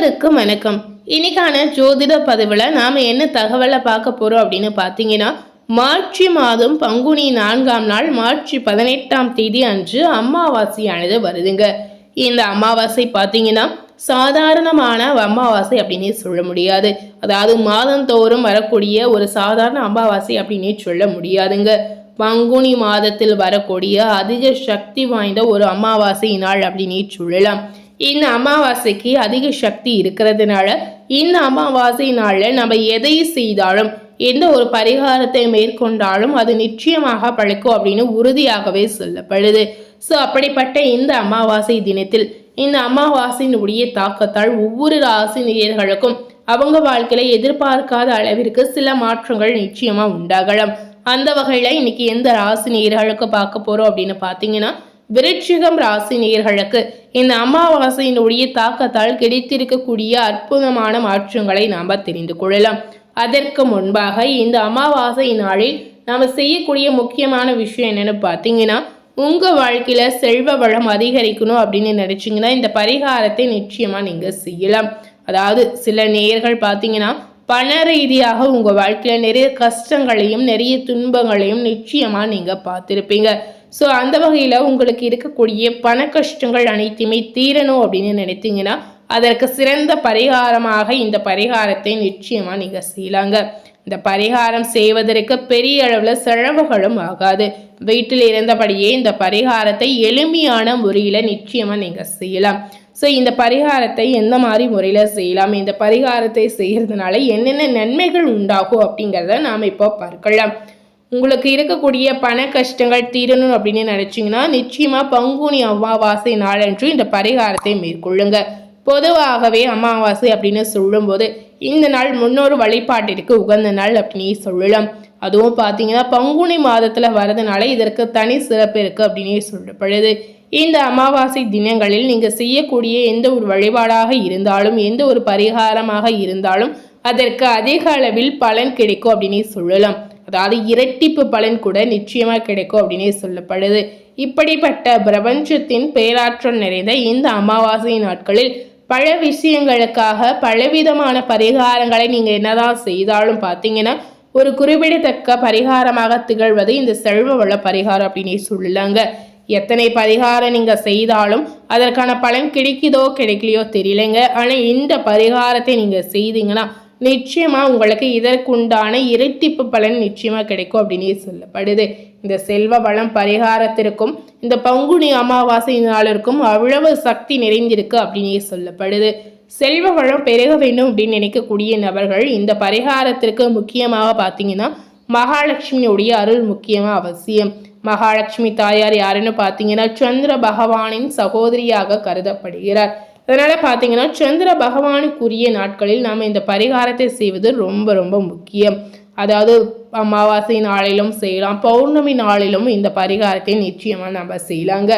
அனைவருக்கும் வணக்கம். இன்னைக்கான ஜோதிட பதிவில் நாம் என்ன தகவலை பார்க்க போகிறோம் அப்படின்னு பார்த்தீங்கன்னா, மார்ச் மாதம் பங்குனி 4ஆம் நாள் மார்ச் 18ஆம் தேதி அன்று அமாவாசையானது வருதுங்க. இந்த அமாவாசை பார்த்தீங்கன்னா சாதாரணமான அமாவாசை அப்படின்னே சொல்ல முடியாது. அதாவது மாதந்தோறும் வரக்கூடிய ஒரு சாதாரண அமாவாசை அப்படின்னே சொல்ல முடியாதுங்க. பங்குனி மாதத்தில் வரக்கூடிய அதிக சக்தி வாய்ந்த ஒரு அமாவாசை நாள் அப்படின்னே சொல்லலாம். இந்த அமாவாசைக்கு அதிக சக்தி இருக்கிறதுனால இந்த அமாவாசை நாளில் நம்ம எதை செய்தாலும் எந்த ஒரு பரிகாரத்தை மேற்கொண்டாலும் அது நிச்சயமாக பழிக்கும் அப்படின்னு உறுதியாகவே சொல்லப்படுது. ஸோ அப்படிப்பட்ட இந்த அமாவாசை தினத்தில் இந்த அமாவாசையினுடைய தாக்கத்தால் ஒவ்வொரு ராசி நேயர்களுக்கும் அவங்க வாழ்க்கையில எதிர்பார்க்காத அளவிற்கு சில மாற்றங்கள் நிச்சயமா உண்டாகலாம். அந்த வகையில இன்னைக்கு எந்த ராசி நேயர்களுக்கு பார்க்க போறோம் அப்படின்னு பார்த்தீங்கன்னா, விருச்சிகம் ராசி நேயர்களுக்கு இந்த அமாவாசையினுடைய தாக்கத்தால் கிடைத்திருக்கக்கூடிய அற்புதமான மாற்றங்களை நாம் தெரிந்து கொள்ளலாம். அதற்கு முன்பாக இந்த அமாவாசை நாளில் நாம் செய்யக்கூடிய முக்கியமான விஷயம் என்னன்னு பார்த்தீங்கன்னா, உங்க வாழ்க்கையில செல்வ வளம் அதிகரிக்கணும் அப்படின்னு நினைச்சீங்கன்னா இந்த பரிகாரத்தை நிச்சயமா நீங்க செய்யலாம். அதாவது சில நேயர்கள் பார்த்தீங்கன்னா பண ரீதியாக உங்க வாழ்க்கையில நிறைய கஷ்டங்களையும் நிறைய துன்பங்களையும் நிச்சயமா நீங்க பார்த்திருப்பீங்க. ஸோ அந்த வகையில் உங்களுக்கு இருக்கக்கூடிய பண கஷ்டங்கள் அனைத்துமே தீரணும் அப்படின்னு நினைத்தீங்கன்னா அதற்கு சிறந்த பரிகாரமாக இந்த பரிகாரத்தை நிச்சயமாக நீங்கள் செய்யலாங்க. இந்த பரிகாரம் செய்வதற்கு பெரிய அளவில் செலவுகளும் ஆகாது. வீட்டில் இருந்தபடியே இந்த பரிகாரத்தை எளிமையான முறையில் நிச்சயமாக நீங்கள் செய்யலாம். ஸோ இந்த பரிகாரத்தை எந்த மாதிரி முறையில் செய்யலாம், இந்த பரிகாரத்தை செய்கிறதுனால என்னென்ன நன்மைகள் உண்டாகும் அப்படிங்கிறத நாம் இப்போ பார்க்கலாம். உங்களுக்கு இருக்கக்கூடிய பண கஷ்டங்கள் தீரணும் அப்படின்னு நினைச்சீங்கன்னா நிச்சயமா பங்குனி அமாவாசை நாளன்று இந்த பரிகாரத்தை மேற்கொள்ளுங்க. பொதுவாகவே அமாவாசை அப்படின்னு சொல்லும்போது இந்த நாள் முன்னொரு வழிபாட்டிற்கு உகந்த நாள் அப்படின்னு சொல்லலாம். அதுவும் பார்த்தீங்கன்னா பங்குனி மாதத்துல வரதுனால இதற்கு தனி சிறப்பு இருக்கு அப்படின்னு சொல்லப்படுது. இந்த அமாவாசை தினங்களில் நீங்க செய்யக்கூடிய எந்த ஒரு வழிபாடாக இருந்தாலும் எந்த ஒரு பரிகாரமாக இருந்தாலும் அதற்கு அதிக அளவில் பலன் கிடைக்கும் அப்படின்னு சொல்லலாம். அதாவது இரட்டிப்பு பலன் கூட நிச்சயமா கிடைக்கும் அப்படின்னே சொல்லப்படுது. இப்படிப்பட்ட பிரபஞ்சத்தின் பேராற்றல் நிறைந்த இந்த அமாவாசை நாட்களில் பல விஷயங்களுக்காக பலவிதமான பரிகாரங்களை நீங்க என்னதான் செய்தாலும் பார்த்தீங்கன்னா ஒரு குறிப்பிடத்தக்க பரிகாரமாக திகழ்வது இந்த செல்வ வள பரிகாரம் அப்படின்னே சொல்லலாங்க. எத்தனை பரிகாரம் நீங்க செய்தாலும் அதற்கான பலன் கிடைக்குதோ கிடைக்கலையோ தெரியலைங்க. ஆனா இந்த பரிகாரத்தை நீங்க செய்தீங்கன்னா நிச்சயமா உங்களுக்கு இதற்குண்டான இரட்டிப்பு பலன் நிச்சயமா கிடைக்கும் அப்படின்னு சொல்லப்படுது. இந்த செல்வ வளம் பரிகாரத்திற்கும் இந்த பங்குனி அமாவாசை நாளிற்கும் அவ்வளவு சக்தி நிறைந்திருக்கு அப்படின்னு சொல்லப்படுது. செல்வ வளம் பெருக வேண்டும் அப்படின்னு நினைக்கக்கூடிய நபர்கள் இந்த பரிகாரத்திற்கு முக்கியமாக பார்த்தீங்கன்னா மகாலட்சுமியுடைய அருள் முக்கியமா அவசியம். மகாலட்சுமி தாயார் யாருன்னு பார்த்தீங்கன்னா சந்திர பகவானின் சகோதரியாக கருதப்படுகிறார். அதனால பார்த்தீங்கன்னா சந்திர பகவானுக்குரிய நாட்களில் நாம் இந்த பரிகாரத்தை செய்வது ரொம்ப ரொம்ப முக்கியம். அதாவது அமாவாசை நாளிலும் செய்யலாம், பௌர்ணமி நாளிலும் இந்த பரிகாரத்தை நிச்சயமா நம்ம செய்யலாங்க.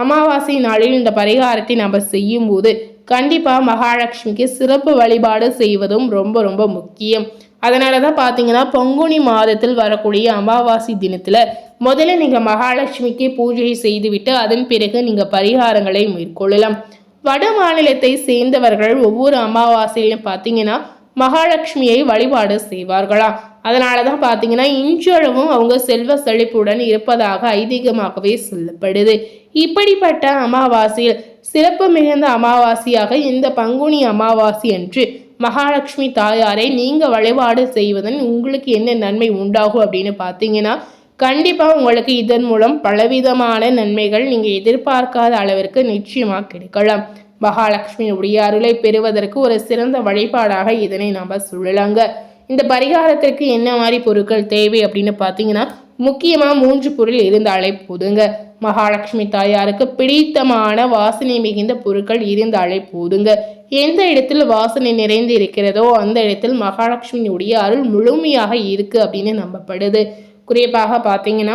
அமாவாசை நாளில் இந்த பரிகாரத்தை நம்ம செய்யும் போது கண்டிப்பா மகாலட்சுமிக்கு சிறப்பு வழிபாடு செய்வதும் ரொம்ப ரொம்ப முக்கியம். அதனாலதான் பார்த்தீங்கன்னா பங்குனி மாதத்தில் வரக்கூடிய அமாவாசை தினத்துல முதல்ல நீங்க மகாலட்சுமிக்கு பூஜை செய்துவிட்டு அதன் பிறகு நீங்க பரிகாரங்களை மேற்கொள்ளலாம். வட மாநிலத்தை சேர்ந்தவர்கள் ஒவ்வொரு அமாவாசையிலும் பார்த்தீங்கன்னா மகாலட்சுமியை வழிபாடு செய்வார்களாம். அதனாலதான் பார்த்தீங்கன்னா இன்றளவும் அவங்க செல்வ செழிப்புடன் இருப்பதாக ஐதீகமாகவே சொல்லப்படுது. இப்படிப்பட்ட அமாவாசையில் சிறப்பு மிகுந்த அமாவாசையாக இந்த பங்குனி அமாவாசை அன்று மகாலட்சுமி தாயாரை நீங்க வழிபாடு செய்வதன் உங்களுக்கு என்ன நன்மை உண்டாகும் அப்படின்னு பார்த்தீங்கன்னா கண்டிப்பா உங்களுக்கு இதன் மூலம் பலவிதமான நன்மைகள் நீங்க எதிர்பார்க்காத அளவிற்கு நிச்சயமா கிடைக்கலாம். மகாலட்சுமியுடைய அருளை பெறுவதற்கு ஒரு சிறந்த வழிபாடாக இதனை நம்ம சொல்லலாங்க. இந்த பரிகாரத்திற்கு என்ன மாதிரி பொருட்கள் தேவை அப்படின்னு பார்த்தீங்கன்னா முக்கியமா 3 பொருள் இருந்தாலே போதுங்க. மகாலட்சுமி தாயாருக்கு பிடித்தமான வாசனை மிகுந்த பொருட்கள் இருந்தாலே போதுங்க. எந்த இடத்தில் வாசனை நிறைந்து இருக்கிறதோ அந்த இடத்தில் மகாலட்சுமியுடைய அருள் முழுமையாக இருக்கு அப்படின்னு நம்பப்படுது. குறிப்பாக பார்த்தீங்கன்னா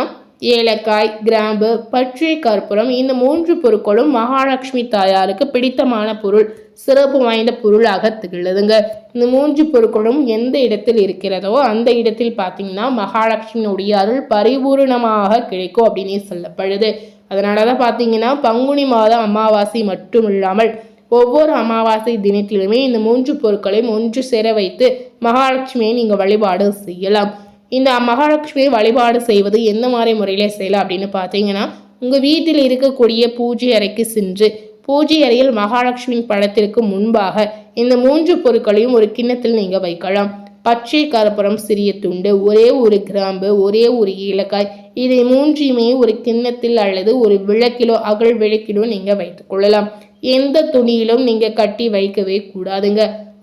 ஏலக்காய், கிராம்பு, பச்சை கற்பூரம் இந்த 3 பொருட்களும் மகாலட்சுமி தாயாருக்கு பிடித்தமான பொருள், சிறப்பு வாய்ந்த பொருளாக திகழுதுங்க. இந்த 3 பொருட்களும் எந்த இடத்தில் இருக்கிறதோ அந்த இடத்தில் பார்த்தீங்கன்னா மகாலட்சுமியுடைய அருள் பரிபூர்ணமாக கிடைக்கும் அப்படின்னு சொல்லப்படுது. அதனாலதான் பார்த்தீங்கன்னா பங்குனி மாதம் அமாவாசை மட்டும் இல்லாமல் ஒவ்வொரு அமாவாசை தினத்திலுமே இந்த 3 பொருட்களையும் ஒன்று சேர வைத்து மகாலட்சுமியை நீங்க வழிபாடு செய்யலாம். இந்த மகாலட்சுமியை வழிபாடு செய்வது எந்த மாதிரி முறையில செய்யலாம் அப்படின்னு பார்த்தீங்கன்னா, உங்க வீட்டில் இருக்கக்கூடிய பூஜை அறைக்கு சென்று பூஜை அறையில் மகாலட்சுமியின் படத்திற்கு முன்பாக இந்த 3 பொருட்களையும் ஒரு கிண்ணத்தில் நீங்க வைக்கலாம். பச்சை கற்பூரம் சிறிய துண்டு, ஒரே ஒரு கிராம்பு, ஒரே ஒரு ஏலக்காய், இதை 3யுமே ஒரு கிண்ணத்தில் அல்லது ஒரு விளக்கிலோ அகல் விளக்கிலோ நீங்க வைத்துக் கொள்ளலாம். எந்த துணியிலும் நீங்க கட்டி வைக்கவே கூடாதுங்க.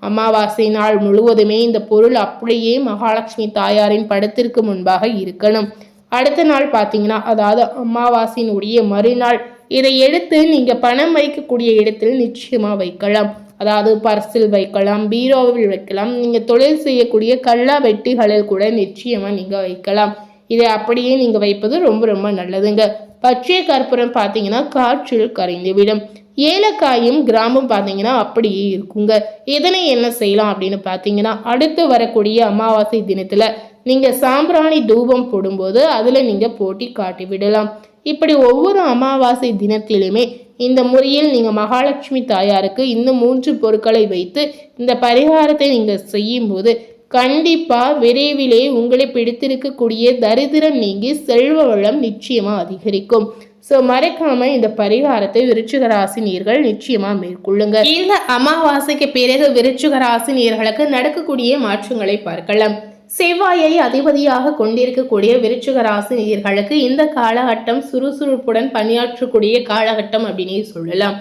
அமாவாசை நாள் முழுவதுமே இந்த பொருள் அப்படியே மகாலட்சுமி தாயாரின் படத்திற்கு முன்பாக இருக்கணும். அடுத்த நாள் பார்த்தீங்கன்னா, அதாவது அமாவாசையினுடைய மறுநாள் இதை எடுத்து நீங்க பணம் வைக்கக்கூடிய இடத்தில் நிச்சயமா வைக்கலாம். அதாவது பர்சில் வைக்கலாம், பீரோவில் வைக்கலாம், நீங்க தொழில் செய்யக்கூடிய கல்லா வெட்டிகளில் கூட நிச்சயமா நீங்க வைக்கலாம். இதை அப்படியே நீங்க வைப்பது ரொம்ப ரொம்ப நல்லதுங்க. பச்சை கற்பூரம் பார்த்தீங்கன்னா காற்றில் கரைந்துவிடும். ஏலக்காயும் கிராமம் பார்த்தீங்கன்னா அப்படியே இருக்குங்க. இதனை என்ன செய்யலாம் அப்படின்னு பார்த்தீங்கன்னா, அடுத்து வரக்கூடிய அமாவாசை தினத்துல நீங்க சாம்பிராணி தூபம் போடும்போது அதுல நீங்க போட்டி காட்டி விடலாம். இப்படி ஒவ்வொரு அமாவாசை தினத்திலுமே இந்த முறையில் நீங்க மகாலட்சுமி தாயாருக்கு இந்த 3 பொருட்களை வைத்து இந்த பரிகாரத்தை நீங்க செய்யும் போது கண்டிப்பா விரைவிலே உங்களை பிடித்திருக்கக்கூடிய தரித்திரம் நீங்கி செல்வ வளம் நிச்சயமா அதிகரிக்கும். ஸோ மறைக்காம இந்த பரிகாரத்தை விருச்சிக ராசி நேயர்கள் நிச்சயமா மேற்கொள்ளுங்க. இந்த அமாவாசைக்கு பிறகு விருச்சிக ராசி நேயர்களுக்கு நடக்கக்கூடிய மாற்றங்களை பார்க்கலாம். செவ்வாயை அதிபதியாக கொண்டிருக்கக்கூடிய விருச்சிக ராசி நேயர்களுக்கு இந்த காலகட்டம் சுறுசுறுப்புடன் பணியாற்றக்கூடிய காலகட்டம் அப்படின்னே சொல்லலாம்.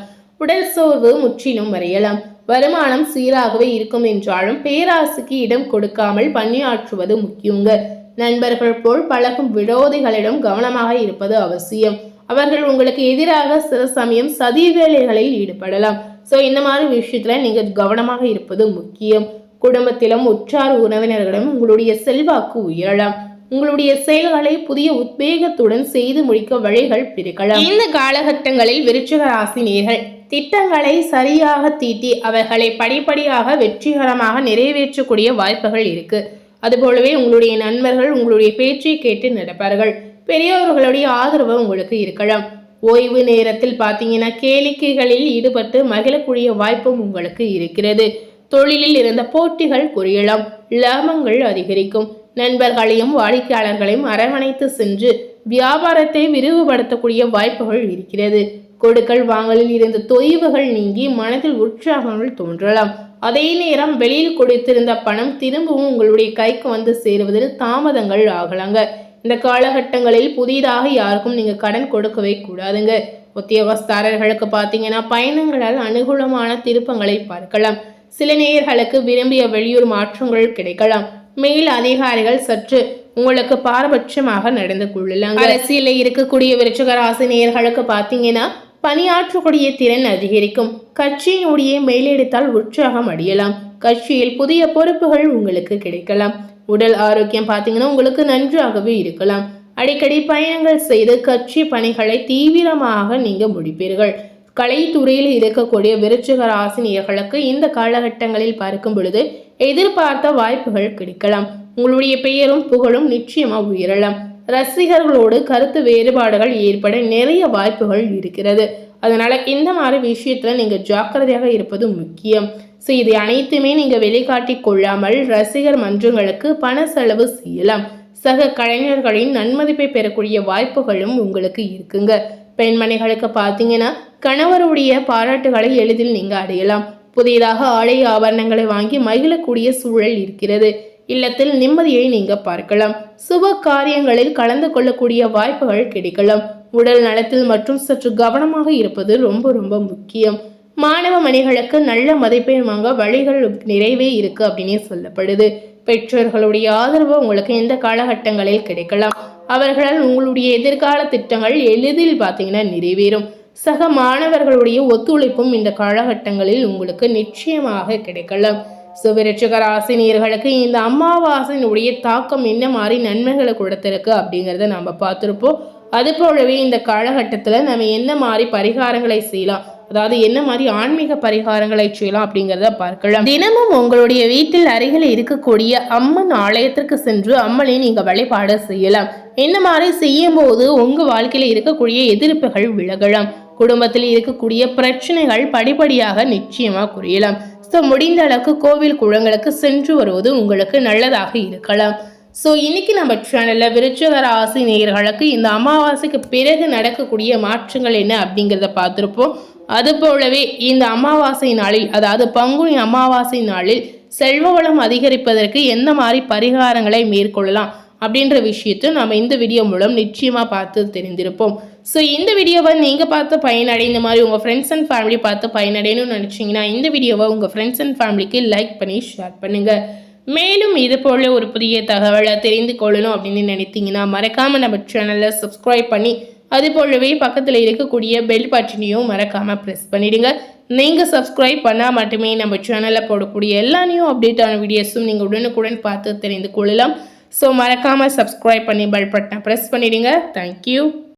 உடல் சோர்வு முற்றிலும் வரையலாம். வருமானம் சீராகவே இருக்கும் என்றாலும் பேராசுக்கு இடம் கொடுக்காமல் பணியாற்றுவது முக்கியங்க. நண்பர்கள் போல் பழகும் விரோதிகளிடம் கவனமாக இருப்பது அவசியம். அவர்கள் உங்களுக்கு எதிராக சில சமயம் சதி வேலைகளில் ஈடுபடலாம். ஸோ இந்த மாதிரி விஷயத்துல நீங்க கவனமாக இருப்பது முக்கியம். குடும்பத்திலும் உற்றார் உறவினர்களிடம் உங்களுடைய செல்வாக்கு உயரலாம். உங்களுடைய செயல்களை புதிய உத்வேகத்துடன் செய்து முடிக்க வழிகள் பிறக்கலாம். இந்த காலகட்டங்களில் விருச்சிக ராசி நேயர்கள் திட்டங்களை சரியாக தீட்டி அவர்களை படிப்படியாக வெற்றிகரமாக நிறைவேற்றக்கூடிய வாய்ப்புகள் இருக்கு. அதுபோலவே உங்களுடைய நண்பர்கள் உங்களுடைய பேச்சை கேட்டு நடப்பார்கள். பெரியவர்களுடைய ஆதரவு உங்களுக்கு இருக்கலாம். ஓய்வு நேரத்தில் பார்த்தீங்கன்னா கேளிக்கைகளில் ஈடுபட்டு மகிழக்கூடிய வாய்ப்பும் உங்களுக்கு இருக்கிறது. தொழிலில் இருந்த போட்டிகள் குறையலாம். லாபங்கள் அதிகரிக்கும். நண்பர்களையும் வாடிக்கையாளர்களையும் அரவணைத்து சென்று வியாபாரத்தை விரிவுபடுத்தக்கூடிய வாய்ப்புகள் இருக்கிறது. கொடுக்கல் வாங்கலில் இருந்த தொய்வுகள் நீங்கி மனதில் உற்சாகங்கள் தோன்றலாம். அதே நேரம் வெளியில் கொடுத்திருந்த பணம் திரும்பவும் உங்களுடைய கைக்கு வந்து சேருவதில் தாமதங்கள் ஆகலாங்க. இந்த காலகட்டங்களில் புதிதாக யாருக்கும் நீங்க கடன் கொடுக்கவே கூடாதுங்க. உத்தியோகஸ்தாரர்களுக்கு பார்த்தீங்கன்னா பயணங்களால் அனுகூலமான திருப்பங்களை பார்க்கலாம். சில நேயர்களுக்கு விரும்பிய வெளியூர் மாற்றங்கள் கிடைக்கலாம். மேல் அதிகாரிகள் சற்று உங்களுக்கு பாரபட்சமாக நடந்து கொள்ளலாம். அரசியலில் இருக்கக்கூடிய விருச்சிக ராசி நேயர்களுக்கு பார்த்தீங்கன்னா பணியாற்றக்கூடிய திறன் அதிகரிக்கும். கட்சியினுடைய மேலெடுத்தால் உற்சாகம் அடையலாம். கட்சியில் புதிய பொறுப்புகள் உங்களுக்கு கிடைக்கலாம். உடல் ஆரோக்கியம் பார்த்தீங்கன்னா உங்களுக்கு நன்றாகவே இருக்கலாம். அடிக்கடி பயணங்கள் செய்து கட்சி பணிகளை தீவிரமாக நீங்க முடிப்பீர்கள். கலைத்துறையில் இருக்கக்கூடிய விருச்சிக ராசி நேயர்களுக்கு இந்த காலகட்டங்களில் பார்க்கும் பொழுது எதிர்பார்த்த வாய்ப்புகள் கிடைக்கலாம். உங்களுடைய பெயரும் புகழும் நிச்சயமா உயரலாம். ரசிகர்களோடு கருத்து வேறுபாடுகள் ஏற்பட நிறைய வாய்ப்புகள் இருக்கிறது. அதனால இந்த மாதிரி விஷயத்துல நீங்க ஜாக்கிரதையாக இருப்பது முக்கியம். ஸோ இது அனைத்துமே நீங்க வெளிக்காட்டி கொள்ளாமல் ரசிகர் மன்றங்களுக்கு பண செலவு செய்யலாம். சக கலைஞர்களின் நன்மதிப்பை பெறக்கூடிய வாய்ப்புகளும் உங்களுக்கு இருக்குங்க. பெண்மணிகளுக்கு பார்த்தீங்கன்னா கணவருடைய பாராட்டுகளை எளிதில் நீங்க அடையலாம். புதிதாக ஆடை ஆபரணங்களை வாங்கி மகிழக்கூடிய சூழல் இருக்கிறது. இல்லத்தில் நிம்மதியை நீங்க பார்க்கலாம். சுப காரியங்களில் கலந்து கொள்ளக்கூடிய வாய்ப்புகள் கிடைக்கலாம். உடல் நலத்தில் மற்றும் சற்று கவனமாக இருப்பது ரொம்ப ரொம்ப முக்கியம். மாணவ மணிகளுக்கு நல்ல மதிப்பெண் வாங்க வழிகள் நிறைவே இருக்கு அப்படின்னே சொல்லப்படுது. பெற்றோர்களுடைய ஆதரவு உங்களுக்கு இந்த காலகட்டங்களில் கிடைக்கலாம். அவர்களால் உங்களுடைய எதிர்கால திட்டங்கள் எளிதில் பார்த்தீங்கன்னா நிறைவேறும். சக மாணவர்களுடைய ஒத்துழைப்பும் இந்த காலகட்டங்களில் உங்களுக்கு நிச்சயமாக கிடைக்கலாம். விருச்சிக ராசி நேயர்களுக்கு இந்த அமாவாசையினுடைய தாக்கம் என்ன மாதிரி நன்மைகளை கொடுத்திருக்கு அப்படிங்கிறத நம்ம பார்த்துருப்போம். அது போலவே இந்த காலகட்டத்தில் நம்ம என்ன மாதிரி பரிகாரங்களை செய்யலாம், அதாவது என்ன மாதிரி ஆன்மீக பரிகாரங்களை செய்யலாம் அப்படிங்கிறத பார்க்கலாம். தினமும் உங்களுடைய வீட்டில் அருகில் இருக்கக்கூடிய அம்மன் ஆலயத்திற்கு சென்று அம்மனை நீங்க வழிபாடு செய்யலாம். என்ன மாதிரி செய்யும் போது உங்க வாழ்க்கையில இருக்கக்கூடிய எதிர்ப்புகள் விலகலாம். குடும்பத்தில் இருக்கக்கூடிய பிரச்சனைகள் படிப்படியாக நிச்சயமாக குறையலாம். ஸோ முடிந்த அளவுக்கு கோவில் குளங்களுக்கு சென்று வருவது உங்களுக்கு நல்லதாக இருக்கலாம். ஸோ இன்னைக்கு நம்ம சேனலில் விருச்சிக ராசி நேயர்களுக்கு இந்த அமாவாசைக்கு பிறகு நடக்கக்கூடிய மாற்றங்கள் என்ன அப்படிங்கிறத பார்த்துருப்போம். அது போலவே இந்த அமாவாசை நாளில், அதாவது பங்குனி அமாவாசை நாளில் செல்வ வளம் அதிகரிப்பதற்கு எந்த மாதிரி பரிகாரங்களை மேற்கொள்ளலாம் அப்படின்ற விஷயத்தை நம்ம இந்த வீடியோ மூலம் நிச்சயமாக பார்த்து தெரிந்திருப்போம். ஸோ இந்த வீடியோவை நீங்கள் பார்த்து பயனடை, இந்த மாதிரி உங்கள் ஃப்ரெண்ட்ஸ் அண்ட் ஃபேமிலி பார்த்து பயனடையணும்னு நினச்சிங்கன்னா இந்த வீடியோவை உங்கள் ஃப்ரெண்ட்ஸ் அண்ட் ஃபேமிலிக்கு லைக் பண்ணி ஷேர் பண்ணுங்கள். மேலும் இது போல ஒரு புதிய தகவலை தெரிந்து கொள்ளணும் அப்படின்னு நினைத்தீங்கன்னா மறக்காமல் நம்ம சேனலை சப்ஸ்கிரைப் பண்ணி அது போலவே பக்கத்தில் இருக்கக்கூடிய பெல் பட்டனையும் மறக்காமல் ப்ரெஸ் பண்ணிவிடுங்க. நீங்கள் சப்ஸ்கிரைப் பண்ணால் மட்டுமே நம்ம சேனலில் போடக்கூடிய எல்லா நியூ அப்டேட்டான வீடியோஸும் நீங்கள் உடனுக்குடன் பார்த்து தெரிந்து கொள்ளலாம். ஸோ மறக்காமல் சப்ஸ்கிரைப் பண்ணி பெல் பட்டனை ப்ரெஸ் பண்ணிவிடுங்க. தேங்க்யூ.